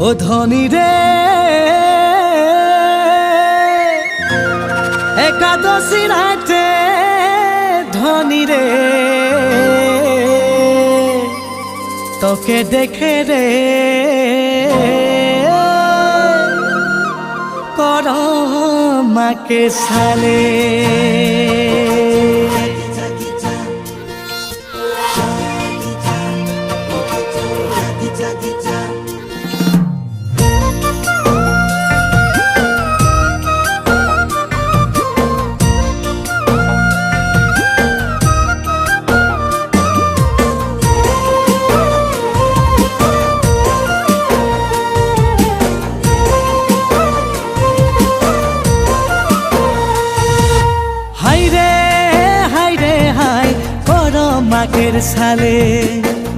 ও ধনী রে একাদশী রাতে ধনী রে তোকে দেখে রে কর মাকে সালে মাকের সালে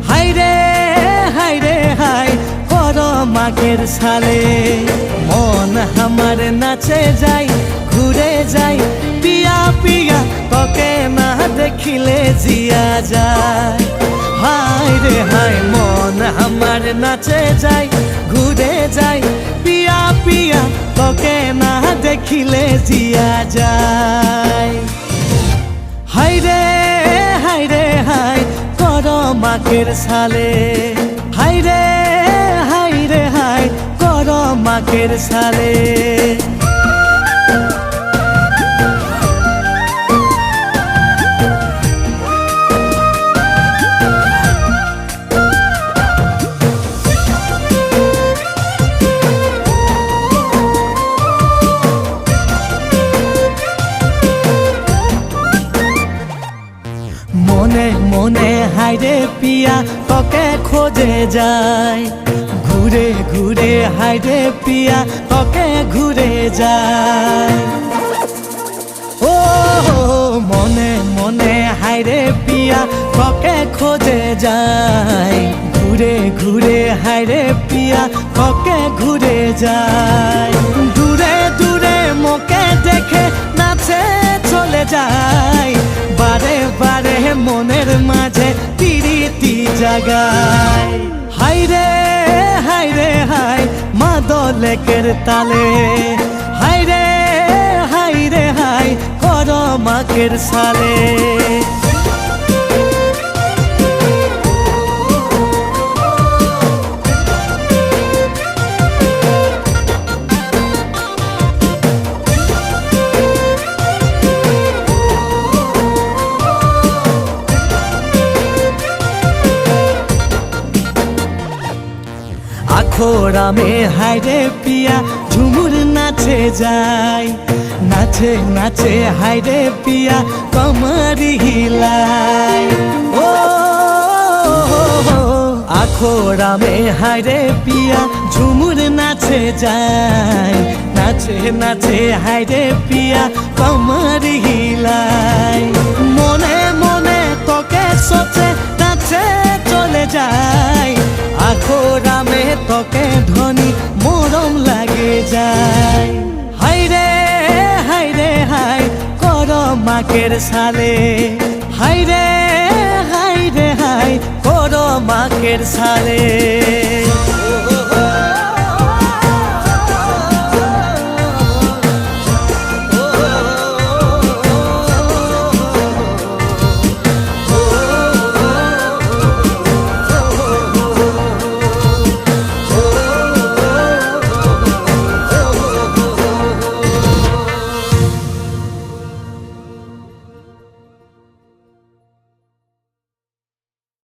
হাই রে হাই কর মাকের সালে মন আমার নাচে যাই ঘুরে যাই পিয়া পিয়া তোকে না দেখিলে জিয়া যায় হাই রে হাই মন আমার নাচে যাই ঘুরে যাই পিয়া পিয়া তোকে না দেখিলে জিয়া যায় হাই রে হাই কর মাকের সালে হাই রে হাই কর মাকের সালে মনে মনে হাইরে পিয়া তোকে খোঁজে যায় ঘুরে ঘুরে হাইরে পিয়া তোকে ঘুরে যায় ও মনে মনে হাইরে পিয়া তোকে খোঁজে যায় ঘুরে ঘুরে হাইরে পিয়া তোকে ঘুরে যায় দূরে দূরে মোকে দেখে নাচে চলে যায় বারে বারে মনের মাঝে পিরিতি জাগায় হাই রে হাই মাদলেকের তালে হাই রে হাই কর মাকের সালে আখোরা মে হাইরে পিয়া ঝুমুর নাচে যায় নাচে নাচে হাইরে পিয়া কমর হিলায় ও আখোরা মে হাইরে পিয়া ঝুমুর নাচে যায় নাচে নাচে হাইরে পিয়া কমর হিলায় মনে মনে তোকে সোচে নাচে চলে যায় আখোরা মে তোকে ধনী মরম লাগে যায় হাই রে হাই কর মাকের সালে হাই রে হাই কর মাকের সালে